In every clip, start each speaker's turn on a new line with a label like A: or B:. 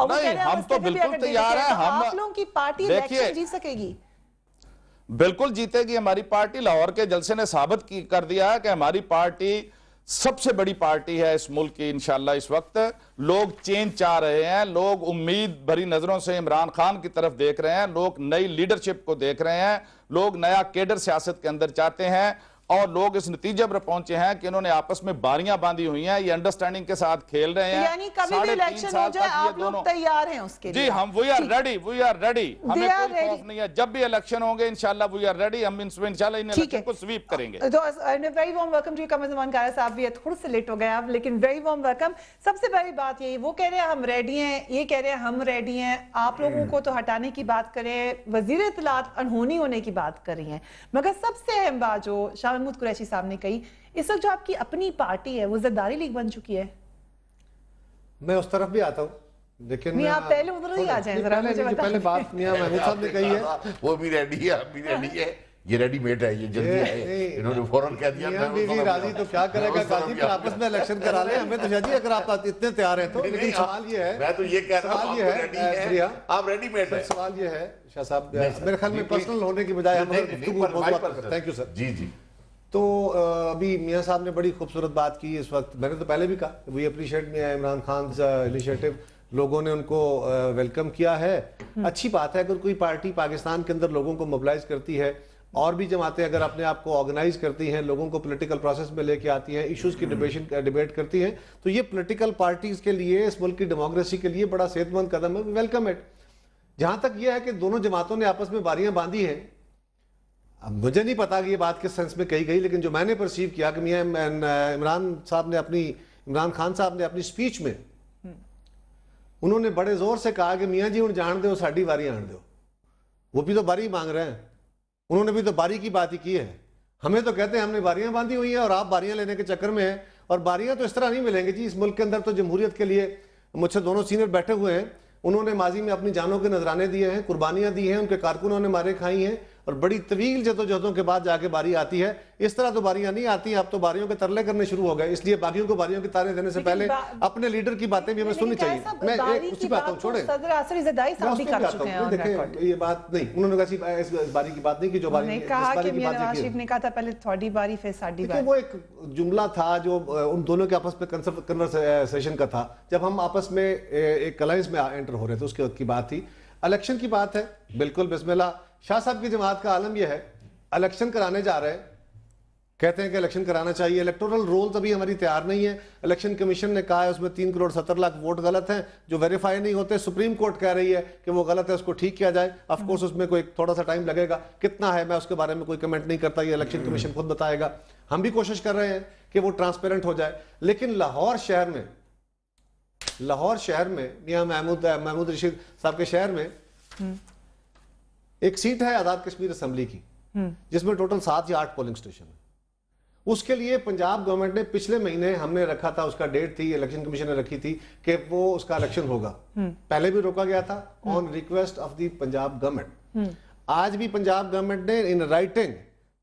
A: और वो
B: नहीं,
A: कह रहे हैं
B: हम तो बिल्कुल तैयार हैं। हम
A: आप लोगों की पार्टी इलेक्शन जीत सकेगी।
B: बिल्कुल जीतेगी हमारी पार्टी। लाहौर के जलसे ने साबित कर दिया है कि हमारी पार्टी सबसे बड़ी पार्टी है इस मुल्क की। इंशाल्लाह इस वक्त लोग चेंज चाह रहे हैं, लोग उम्मीद भरी नजरों से इमरान खान की तरफ देख रहे हैं, लोग नई लीडरशिप को देख रहे हैं, लोग नया केडर सियासत के अंदर चाहते हैं और लोग इस नतीजे पर पहुंचे हैं कि इन्होंने आपस में बारियां बांधी हुई हैं, ये अंडरस्टैंडिंग के साथ खेल रहे हैं।
A: यानी कभी भी इलेक्शन हो जाए आप लोग तैयार हैं उसके लिए?
B: जी, हम वी आर रेडी, हमें कोई खौफ नहीं है। जब भी इलेक्शन होंगे इंशाल्लाह वी आर रेडी, हम इंशाल्लाह इन इलेक्शन को स्वीप करेंगे।
A: तो वेरी वार्म वेलकम टू कमर ज़मान काया साहब भी थोड़ा सा लेट हो गए आप, लेकिन वेरी वार्म वेलकम। सबसे पहली बात यही, वो कह रहे हैं हम रेडी हैं, ये कह रहे हैं हम रेडी हैं, आप लोगों को तो हटाने की बात करें, वजीर इत्तलात अनहोनी होने की बात कर रही हैं। मगर सबसे अहम बात जो शाह महमूद कुरैशी साहब ने कही, इस वक्त जो आपकी अपनी पार्टी है वो ज़रदारी लीग बन चुकी है।
C: मैं उस तरफ भी आता हूँ, लेकिन
A: आप पहले उधर ही आ जाएं जरा, मुझे बताएं।
C: पहले बात मियां महमूद साहब ने कही है,
D: वो भी रेडी है, हम भी रेडी है, ये रेडीमेड है, ये जल्दी आए, इन्होंने फौरन कह दिया।
C: मियां बीवी राजी तो क्या करेगा काजी, पर आपस में इलेक्शन करा ले हमें तो शादी, अगर आप इतने तैयार हैं तो। लेकिन सवाल ये है,
D: मैं तो ये कह रहा हूं,
C: सवाल ये है
D: आप रेडीमेड है।
C: सवाल ये है शाह साहब, मेरे ख्याल में पर्सनल होने की बजाय हम थैंक यू सर।
D: जी जी।
C: तो अभी मियां साहब ने बड़ी खूबसूरत बात की इस वक्त, मैंने तो पहले भी कहा वी अप्रिशिएट मियां इमरान खान इनिशिएटिव, लोगों ने उनको वेलकम किया है, अच्छी बात है। अगर कोई पार्टी पाकिस्तान के अंदर लोगों को मोबिलाइज करती है और भी जमातें अगर अपने आप को ऑर्गेनाइज करती हैं, लोगों को पॉलिटिकल प्रोसेस में लेके आती हैं, इश्यूज की डिबेट करती हैं, तो ये पॉलिटिकल पार्टीज के लिए, इस मुल्क की डेमोक्रेसी के लिए बड़ा सेहतमंद कदम है, वेलकम इट। जहां तक यह है कि दोनों जमातों ने आपस में बारियां बांधी हैं, अब मुझे नहीं पता कि ये बात किस सेंस में कही गई, लेकिन जो मैंने परसीव किया कि इमरान खान साहब ने अपनी स्पीच में उन्होंने बड़े जोर से कहा कि मियां जी हुण जान दो, साड़ी बारी आन दो। वो भी तो बारी मांग रहे हैं, उन्होंने भी तो बारी की बात ही की है। हमें तो कहते हैं हमने बारियां बांधी हुई हैं और आप बारियां लेने के चक्कर में हैं, और बारियां तो इस तरह नहीं मिलेंगी जी। इस मुल्क के अंदर तो जमहूरियत के लिए मुझसे दोनों सीनियर बैठे हुए हैं, उन्होंने माजी में अपनी जानों के नजराने दिए हैं, कुर्बानियां दी हैं, उनके कारकुनों ने मारे खाई हैं, और बड़ी तवील जदोजहदों के बाद जाके बारी आती है। इस तरह तो बारियां नहीं आती, अब तो बारियों के तरले करने शुरू हो गए। इसलिए बाकियों को बारियों के तारे देने से पहले अपने लीडर की बातें भी हमें सुननी चाहिए। मैं एक उसी बात छोड़े, ये बात नहीं, उन्होंने इस बारी की बात नहीं की जो बारी
A: ने कहा था पहले थोड़ी बारी फिर साडी बारी।
C: वो एक जुमला था जो उन दोनों के आपस में कन्वर्सेशन का था, जब हम आपस में एक अलायंस में एंटर हो रहे थे, उसके वक्त की बात थी। इलेक्शन की बात है, बिल्कुल बिस्मिल्लाह। शाह साहब की जमात का आलम यह है, इलेक्शन कराने जा रहे हैं, कहते हैं कि इलेक्शन कराना चाहिए। इलेक्टोरल रोल्स अभी हमारी तैयार नहीं है, इलेक्शन कमीशन ने कहा है उसमें 3 करोड़ 70 लाख वोट गलत हैं जो वेरीफाई नहीं होते। सुप्रीम कोर्ट कह रही है कि वो गलत है, उसको ठीक किया जाए। ऑफ कोर्स उसमें कोई थोड़ा सा टाइम लगेगा, कितना है मैं उसके बारे में कोई कमेंट नहीं करता, ये इलेक्शन कमीशन खुद बताएगा। हम भी कोशिश कर रहे हैं कि वो ट्रांसपेरेंट हो जाए। लेकिन लाहौर शहर में मियां महमूद रशीद साहब के शहर में एक सीट है आजाद कश्मीर असेंबली की, जिसमें टोटल 7 या 8 पोलिंग स्टेशन है। उसके लिए पंजाब गवर्नमेंट ने पिछले महीने हमने रखा था, उसका डेट थी, इलेक्शन कमीशन ने रखी थी कि वो उसका इलेक्शन होगा। पहले भी रोका गया था on request of the Punjab government. आज भी पंजाब गवर्नमेंट ने in writing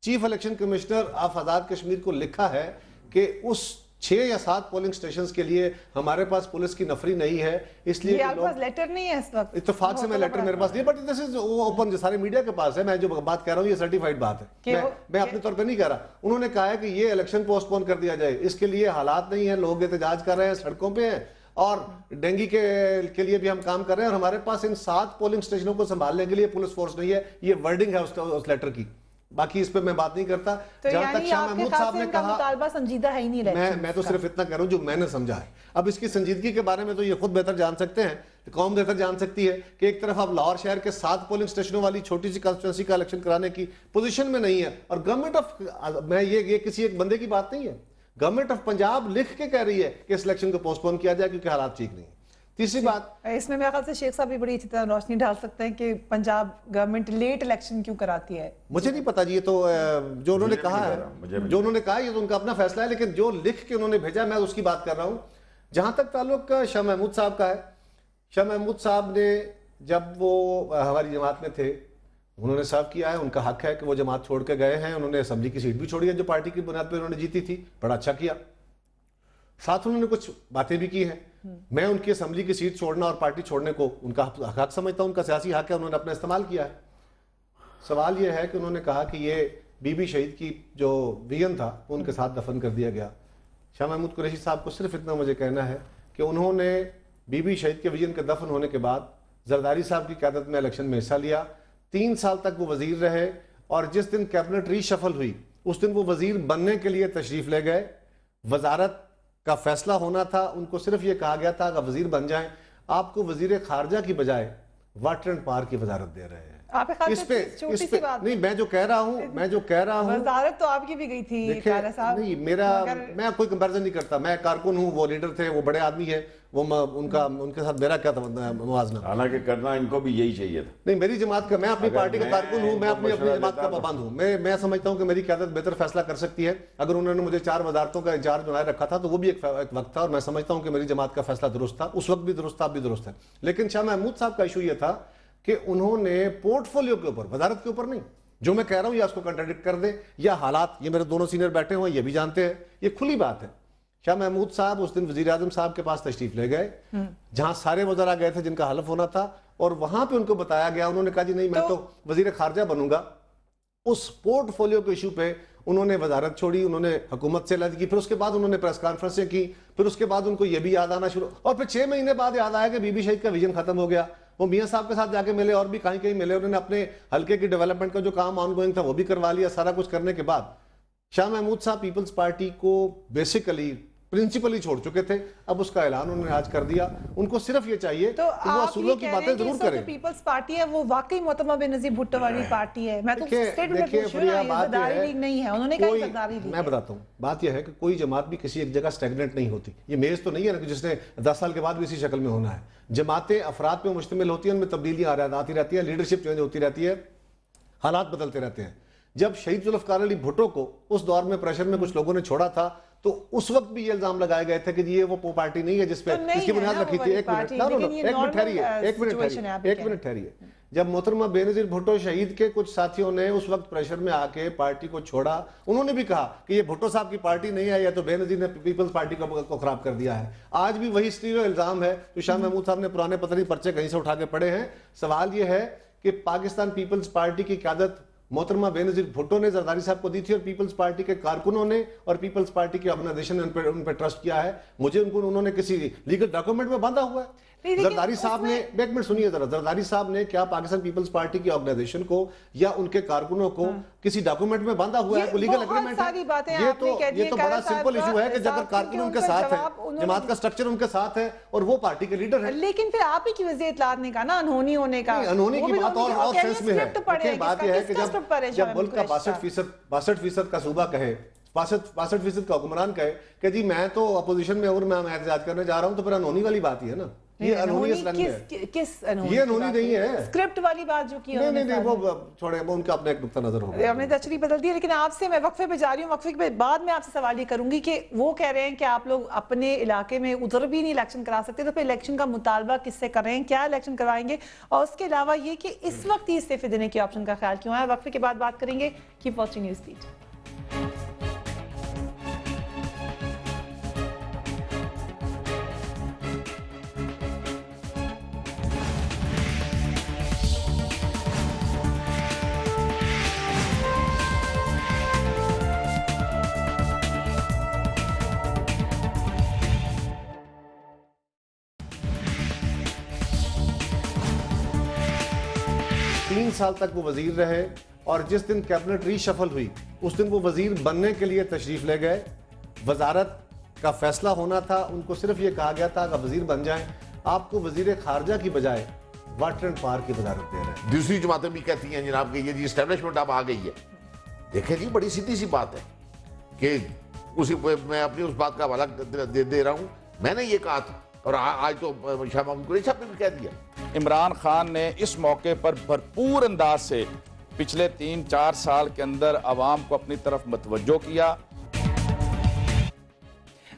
C: chief election commissioner of Azad Kashmir को लिखा है कि उस 6 या 7 पोलिंग स्टेशंस के लिए हमारे पास पुलिस की नफरी नहीं है, इसलिए
A: आपके पास लेटर नहीं है इस वक्त।
C: इत्तेफाक से मैं लेटर मेरे पास नहीं, बट दिस इज ओपन, जो सारे मीडिया के पास है। मैं जो बात कह रहा हूँ ये सर्टिफाइड बात है, मैं अपने तौर पे नहीं कह रहा। उन्होंने कहा है कि ये इलेक्शन पोस्टपोन कर दिया जाए, इसके लिए हालात नहीं है, लोग एहतजाज कर रहे हैं, सड़कों पे हैं, और डेंगू के लिए भी हम काम कर रहे हैं, और हमारे पास इन 7 पोलिंग स्टेशनों को संभालने के लिए पुलिस फोर्स नहीं है। ये वर्डिंग है उस लेटर की, बाकी इस पे मैं बात नहीं करता।
A: तो
C: जहां तक शाह महमूद साहब ने कहा,
A: मुतालबा संजीदा है ही नहीं।
C: मैं तो सिर्फ इतना कह रहा हूं जो मैंने समझा है। अब इसकी संजीदगी के बारे में तो ये खुद बेहतर जान सकते हैं, कौम बेहतर जान सकती है कि एक तरफ आप लाहौर शहर के 7 पोलिंग स्टेशनों वाली छोटी सी कंस्टिट्यूंसी का इलेक्शन कराने की पोजीशन में नहीं है, और गवर्नमेंट ऑफ, मैं ये किसी एक बंदे की बात नहीं है, गवर्नमेंट ऑफ पंजाब लिख के कह रही है कि इस इलेक्शन को पोस्टपोन किया जाए क्योंकि हालात ठीक नहीं है। तीसरी बात,
A: इसमें मेरे ख्याल से शेख साहब भी बड़ी अच्छी तरह रोशनी डाल सकते हैं कि पंजाब गवर्नमेंट लेट इलेक्शन क्यों कराती है।
C: मुझे नहीं पता जी, ये तो जो उन्होंने कहा है, ये तो उनका अपना फैसला है, लेकिन जो लिख के उन्होंने भेजा मैं उसकी बात कर रहा हूं। जहां तक ताल्लुक शाह महमूद साहब का है, शाह महमूद साहब ने जब वो हमारी जमात में थे, उन्होंने सर्व किया है, उनका हक है कि वो जमात छोड़ के गए हैं। उन्होंने असेंबली की सीट भी छोड़ी है जो पार्टी की बुनियाद पर उन्होंने जीती थी, बड़ा अच्छा किया। साथ उन्होंने कुछ बातें भी की हैं, मैं उनकी असेंबली की सीट छोड़ना और पार्टी छोड़ने को उनका हक समझता हूं, उनका सियासी हक है, उन्होंने अपना इस्तेमाल किया है। सवाल यह है कि उन्होंने कहा कि ये बीबी शहीद की जो विजन था वो उनके साथ दफन कर दिया गया। शाह महमूद कुरैशी साहब को सिर्फ इतना मुझे कहना है कि उन्होंने बीबी शहीद के विजन के दफन होने के बाद जरदारी साहब की क़यादत में इलेक्शन में हिस्सा लिया, 3 साल तक वो वजीर रहे, और जिस दिन कैबिनेट रीशफल हुई उस दिन वो वजीर बनने के लिए तशरीफ ले गए। वजारत का फैसला होना था, उनको सिर्फ ये कहा गया था अगर वजीर बन जाएं, आपको वजीर खारजा की बजाय वाटर एंड पावर की वजारत दे रहे हैं। इस पे नहीं, मैं जो कह रहा हूँ
A: वजारत तो आपकी भी गई थी
C: नहीं, मैं कोई कंपैरिजन नहीं करता। मैं कारकुन हूँ, वो लीडर थे, वो बड़े आदमी है, वो उनके साथ मेरा क्या मुवाजना।
E: हालांकि करना इनको भी यही चाहिए था।
C: नहीं, मेरी जमात का, मैं अपनी पार्टी का कारकुन हूँ, मैं अपनी जमात का पाबंद हूँ। मैं समझता हूँ कि मेरी क़यादत बेहतर फैसला कर सकती है। अगर उन्होंने मुझे 4 वजारतों का इंचार्ज बनाए रखा था तो वो भी एक वक्त था, और मैं समझता हूँ कि मेरी जमात का फैसला दुरुस्त था, उस वक्त भी दुरुस्त था, अब भी दुरुस्त है। लेकिन शाह महमूद साहब का इशू ये था कि उन्होंने पोर्टफोलियो के ऊपर, वजारत के ऊपर नहीं, जो मैं कह रहा हूं या उसको कंट्राडिक्ट कर दे या हालात, ये मेरे दोनों सीनियर बैठे हुए ये भी जानते हैं, ये खुली बात है। शाह महमूद साहब उस दिन वजीर आजम साहब के पास तशरीफ ले गए, जहां सारे वज़रा गए थे जिनका हलफ होना था, और वहां पे उनको बताया गया, उन्होंने कहा जी नहीं, मैं तो वजीर खारजा बनूंगा। उस पोर्टफोलियो के इशू पे उन्होंने वजारत छोड़ी, उन्होंने हुकूमत से अलग की, फिर उसके बाद उन्होंने प्रेस कॉन्फ्रेंसें की, फिर उसके बाद उनको ये भी याद आना शुरू, और फिर 6 महीने बाद याद आया कि बीबी शहीद का विजन खत्म हो गया। वो मियां साहब के साथ जाके मिले, और भी कहीं मिले, उन्होंने अपने हल्के की डेवलपमेंट का जो काम ऑनगोइंग था वो भी करवा लिया। सारा कुछ करने के बाद शाह महमूद साहब पीपल्स पार्टी को बेसिकली प्रिंसिपली छोड़ चुके थे, अब उसका ऐलान उन्होंने आज कर दिया। उनको सिर्फ ये चाहिए
A: तो
C: कि वो असूलों की बातें जरूर करें।
A: पीपल्स पार्टी है वो वाकई मोहतरमा बेनजीर भुट्टो वाली पार्टी है। मैं तो स्टेट में पूछ रही हूं, ज़रदारी लीग नहीं है, उन्होंने कहा ज़रदारी लीग।
C: मैं बताता हूं, बात यह है कि कोई जमात भी किसी एक जगह स्टैग्नेंट नहीं होती। ये मेज तो नहीं है ना कि जिसने 10 साल के बाद भी इसी शक्ल में होना है। जमातें अफराद पे मुश्तमिल होती हैं, उनमें तब्दीलियां आती रहती है, लीडरशिप चेंज होती रहती है, हालात बदलते रहते हैं। जब शहीद जुल्फ़िकार अली भुट्टो को उस दौर में प्रेशर में कुछ लोगों ने छोड़ा था, तो उस वक्त भी ये इल्जाम लगाए गए थे कि ये वो पार्टी नहीं है जिसपे जिसकी बुनियाद रखी थी। एक मिनट ठहरिए। जब मोहतरमा बेनजीर भुट्टो शहीद के कुछ साथियों ने उस वक्त प्रेशर में आके पार्टी को छोड़ा, उन्होंने भी कहा कि ये भुट्टो साहब की पार्टी नहीं है, या तो बेनजीर ने पीपल्स पार्टी को खराब कर दिया है। आज भी वही स्टीरियो इल्जाम है जो शाह महमूद साहब ने पुराने पता नहीं पर्चे कहीं से उठा के पड़े हैं। सवाल ये है कि पाकिस्तान पीपल्स पार्टी की क़यादत मोहतरमा बेनजीर भुट्टो ने जरदारी साहब को दी थी, और पीपल्स पार्टी के कारकुनों ने और पीपल्स पार्टी की ऑर्गेनाइजेशन ने उन पर ट्रस्ट किया है। मुझे उन्होंने किसी लीगल डॉक्यूमेंट में बांधा हुआ है। जरदारी साहब ने, एक मिनट सुनिए जरा, जरदारी साहब ने क्या पाकिस्तान पीपल्स पार्टी की ऑर्गेनाइजेशन को या उनके कारकुनों को किसी डॉक्यूमेंट में बांधा हुआ है? लीगल एग्रीमेंट है। ये तो बड़ा सिंपल इशू है कि जब कारकुन उनके साथ है, जमात का स्ट्रक्चर उनके साथ है और वो पार्टी के लीडर है।
A: लेकिन फिर आप ही की वजह इतलात ने कहा ना अनहोनी होने का,
C: अनहोनी की बात और सेंस में है। बात यह है कि जब मुल्क का 62% का सूबा कहे, 62% का हुक्मरान कहे कि जी मैं तो अपोजिशन में और मैं एहतजाज करने जा रहा हूं, तो फिर अनहोनी वाली बात ही है ना। ये अनहोनी ये अनहोनी नहीं है,
A: स्क्रिप्ट वाली बात जो की
C: नहीं, वो छोड़े, वो उनका अपना एक नुक्ता नजर होगा,
A: हमने तशरीह बदल दी। लेकिन आपसे मैं वक्फे पे जा रही हूँ, वक्फे के बाद में आपसे सवाल ये करूंगी कि वो कह रहे हैं कि आप लोग अपने इलाके में उधर भी नहीं इलेक्शन करा सकते, तो फिर इलेक्शन का मुतालबा किससे कर रहे हैं, क्या इलेक्शन करवाएंगे? और उसके अलावा ये कि इस वक्त ही इस्तीफे देने के ऑप्शन का ख्याल क्यों है? वक्फे के बाद बात करेंगे। Keep watching news feed.
C: तीन साल तक वो वजीर रहे, और जिस दिन कैबिनेट रीशफल हुई उस दिन वो वजीर बनने के लिए तशरीफ ले गए। वजारत का फैसला होना था, उनको सिर्फ ये कहा गया था अगर वजीर बन जाएं, आपको वजीर खारजा की बजाय वाटर एंड पावर की वजारत दे रहे हैं।
D: दूसरी जमातें भी कहती हैं जनाब कि ये जी एस्टेब्लिशमेंट अब आ गई है। देखिए जी, बड़ी सीधी सी बात है कि उसी मैं अपनी उस बात का हवाला दे रहा हूँ। मैंने ये कहा था, और आज तो शाह महमूद कुरैशी साहब ने भी कह दिया।
B: इमरान खान ने इस मौके पर भरपूर अंदाज से पिछले 3-4 साल के अंदर अवाम को अपनी तरफ मतवज्जो किया।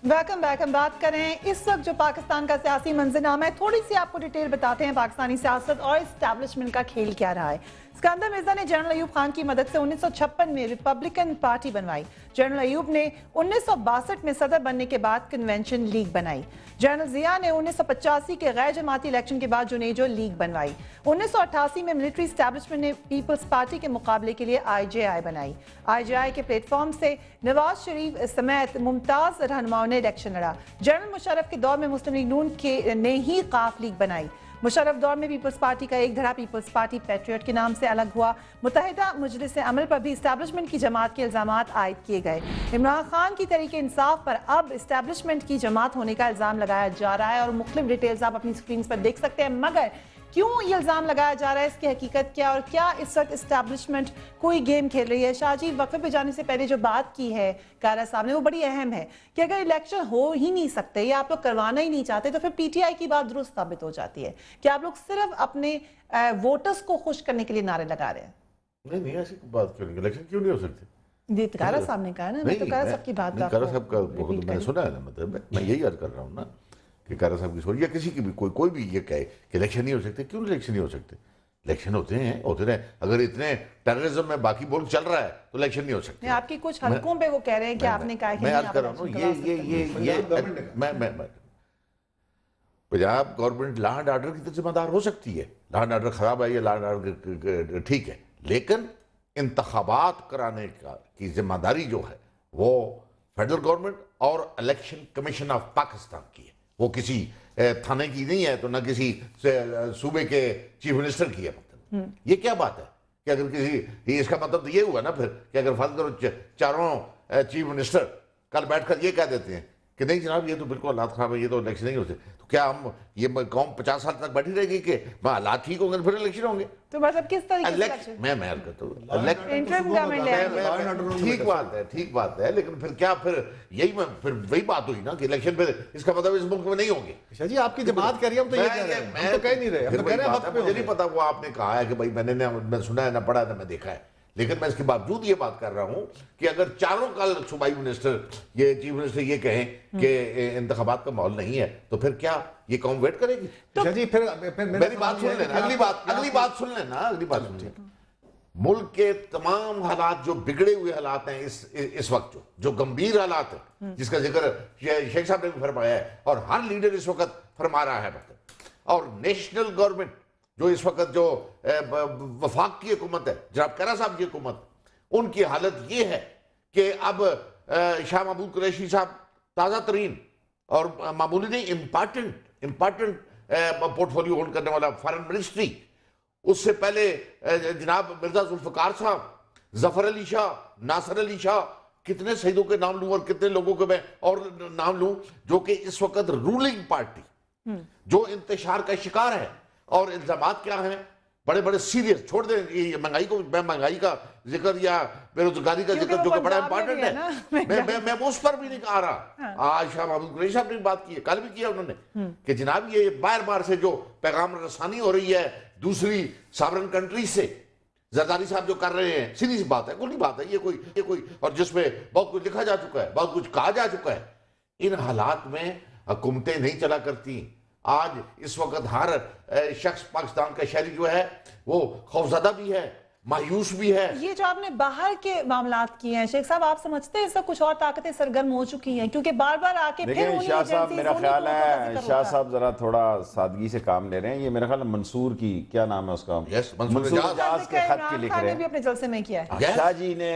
A: Welcome back. हम बात करें इस वक्त जो पाकिस्तान का सियासी मंजरनामा है, थोड़ी सी आपको डिटेल बताते हैं पाकिस्तानी सियासत और इस्टेब्लिशमेंट का खेल क्या रहा है। सिकंदर मिर्जा ने जनरल अयूब खान की मदद से 1956 में रिपब्लिकन पार्टी बनवाई। जनरल अयूब ने 1962 में सदर बनने के बाद कन्वेंशन लीग बनाई। जनरल जिया ने 1985 के गैर जमाती इलेक्शन के बाद जुनेजो लीग बनवाई। 1988 में मिलिट्री इस्टेब्लिशमेंट ने पीपल्स पार्टी के मुकाबले के लिए IJI बनाई। IJI के प्लेटफॉर्म से नवाज शरीफ समेत मुमताज रहनुमाओं ने इलेक्शन लड़ा। जनरल मुशर्रफ के दौर में मुस्लिम लीग नून ने ही काफ लीग बनाई। मुशर्रफ दौर में पीपल्स पार्टी का एक धड़ा पीपल्स पार्टी पैट्रियट के नाम से अलग हुआ। मुत्तहिदा मजलिस अमल पर भी इस्टेब्लिशमेंट की जमात के इल्जामात आयद किए गए। इमरान खान की तरीके इंसाफ पर अब इस्टेब्लिशमेंट की जमात होने का इल्जाम लगाया जा रहा है और मुख्तलिफ डिटेल्स आप अपनी स्क्रीन पर देख सकते हैं। मगर क्यों ये इल्जाम लगाया जा रहा है, इसकी हकीकत क्या और क्या इस वक्त इस्टेब्लिशमेंट कोई गेम खेल रही है? शाहजी, वक्फे पे जाने से पहले जो बात की है कारा साहब ने वो बड़ी अहम है कि अगर इलेक्शन हो ही नहीं सकते या आप लोग करवाना ही नहीं चाहते तो फिर PTI की बात दुरुस्त साबित हो जाती है कि आप लोग सिर्फ अपने वोटर्स को खुश करने के लिए नारे लगा रहे हैं।
D: नहीं ऐसी बात क्यों नहीं, इलेक्शन क्यों नहीं हो सकते?
A: ये कारा साहब ने कहा ना, मैं तो कारा साहब की बात
D: कारा साहब का मैंने सुना है ना, मतलब मैं यही अर्ज कर रहा हूँ ना कि कारा साहब की सोच या किसी की भी कोई भी ये कहे कि इलेक्शन नहीं हो सकते। क्यों इलेक्शन नहीं हो सकते? इलेक्शन होते रहे। अगर इतने टेररिज्म में बाकी मुल्क चल रहा है तो इलेक्शन नहीं हो सकते।
A: आपकी कुछ हलकों पे वो कह रहे हैं कि आपने कहा कि
D: मैं अर्ज कर रहा हूँ मैं Punjab government law and order की तो जिम्मेदार हो सकती है। लॉ एंड ऑर्डर खराब है, ये लॉ एंड ऑर्डर ठीक है, लेकिन इंतखाबात कराने की जिम्मेदारी जो है वो फेडरल गवर्नमेंट और इलेक्शन कमीशन ऑफ पाकिस्तान की है। वो किसी थाने की नहीं है तो ना किसी सूबे के चीफ मिनिस्टर की है। मतलब ये क्या बात है कि अगर किसी, इसका मतलब तो ये हुआ ना फिर कि अगर फर्ज करो चारों चीफ मिनिस्टर कल बैठकर ये कह देते हैं कि नहीं जनाब ये तो बिल्कुल हालात खराब है, ये तो इलेक्शन नहीं होते, तो क्या हम ये कौम 50 साल तक बैठी रहेगी कि हालात ठीक होंगे फिर इलेक्शन होंगे?
A: तो मतलब किस तरीके से
D: मैं करता हूँ ठीक बात है, लेकिन फिर क्या फिर फिर वही बात हुई ना कि इलेक्शन फिर इसका मतलब इस मुल्क में नहीं होंगे।
C: जी आपकी जमात कह रही है, हम तो ये कह रहे हैं, हम तो कह नहीं रहे, हम तो कह रहे हैं वक्त पे
D: मुझे नहीं पता वो आपने कहा है कि भाई मैंने सुना है ना पढ़ा है ना मैं देखा है, लेकिन मैं इसके बावजूद ये बात कर रहा हूं कि अगर चारों कल सूबाई मिनिस्टर ये चीफ मिनिस्टर ये कहें कि इंतखाबात का माहौल नहीं है तो फिर क्या ये कौम वेट करेगी?
C: तो जी फिर
D: मेरी बात सुन लेना, अगली बात सुन लेना। मुल्क के तमाम हालात जो बिगड़े हुए हालात हैं इस वक्त जो गंभीर हालात है जिसका जिक्र शेख साहब ने भी फरमाया है और हर लीडर इस वक्त फरमा रहा है, और नेशनल गवर्नमेंट जो इस वक्त जो वफाक की हुकूमत है, जनाब कारा साहब की हुकूमत, उनकी हालत ये है कि अब शाह महमूद कुरैशी साहब ताज़ा तरीन और मामूली नहीं इम्पॉर्टेंट पोर्टफोलियो होल्ड करने वाला फॉरेन मिनिस्ट्री, उससे पहले जनाब मिर्जा जुल्फकार साहब, जफर अली शाह, नासिर अली शाह, कितने शहीदों के नाम लूं और कितने लोगों के मैं और नाम लूं जो कि इस वक्त रूलिंग पार्टी जो इंतशार का शिकार है। और इल्जामात क्या हैं? बड़े बड़े सीरियस, छोड़ दें ये महंगाई को, मैं महंगाई का जिक्र या बेरोजगारी का जिक्र जो कि बड़ा इंपॉर्टेंट है, मैं उस पर भी नहीं आ रहा। आज शाह महमूद कुरैशी साहब ने बात की है, कल भी किया उन्होंने कि जनाब ये बार से जो पैगाम रसानी हो रही है दूसरी सॉवरेन कंट्री से, जरदारी साहब जो कर रहे हैं, सीधी सी बात है, खुली बात है, ये कोई और जिसमें बहुत कुछ लिखा जा चुका है, बहुत कुछ कहा जा चुका है। इन हालात में हुकूमतें नहीं चला करती। आज इस वक्त हर शख्स पाकिस्तान का शहरी जो है वो खौफजदा भी है, मायूस भी है।
A: ये जो आपने बाहर के मामलात किए हैं शेख साहब, आप समझते हैं इसका कुछ और ताकतें सरगर्म हो चुकी हैं? क्योंकि बार आके फिर
E: शाह साहब, मेरा ख्याल है शाह साहब जरा थोड़ा सादगी से काम ले रहे हैं। ये मेरा ख्याल मंसूर की क्या नाम है उसका,
D: मंसूर
E: इजाज के खत के लिख रहे हैं,
A: भी अपने जलसे में किया है
E: शाह जी ने।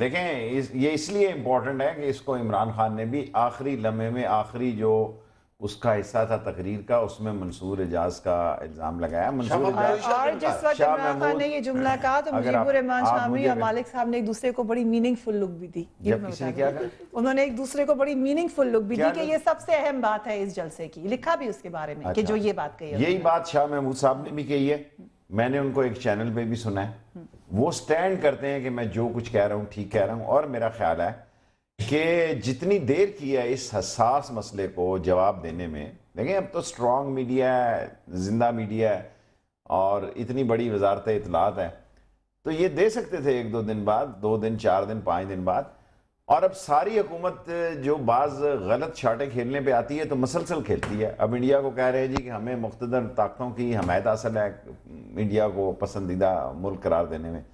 E: देखें ये इसलिए इम्पोर्टेंट है कि इसको इमरान खान ने भी आखिरी लम्हे में, आखिरी जो उसका हिस्सा था तकरीर का, उसमें मंसूर एजाज का इल्जाम लगाया। मंसूर एजाज
A: और जिस वक्त इमरान खान ने ये जुमला कहा तो मुजीबुर रहमान शामी और मालिक साहब ने एक दूसरे को बड़ी मीनिंगफुल लुक भी दी।
E: क्या कहा?
A: उन्होंने एक दूसरे को बड़ी मीनिंगफुल लुक भी दी कि ये सबसे अहम बात है इस जलसे की। लिखा भी उसके बारे में कि जो ये बात कही है,
E: यही बात शाह महमूद साहब ने भी कही है, मैंने उनको एक चैनल पे भी सुना है। वो स्टैंड करते हैं कि मैं जो कुछ कह रहा हूँ ठीक कह रहा हूँ, और मेरा ख्याल है कि जितनी देर की है इस हसास मसले को जवाब देने में, देखें अब तो स्ट्रॉन्ग मीडिया है, जिंदा मीडिया है और इतनी बड़ी वजारत इत्तलात है, तो ये दे सकते थे 1-2 दिन बाद, 2 दिन, 4 दिन, 5 दिन बाद। और अब सारी हुकूमत जो बाज गलत शाटें खेलने पे आती है तो मसलसल खेलती है। अब इंडिया को कह रहे हैं जी कि हमें मुख्तदर ताकतों की हमायत हासिल है इंडिया को पसंदीदा मुल्क करार देने में।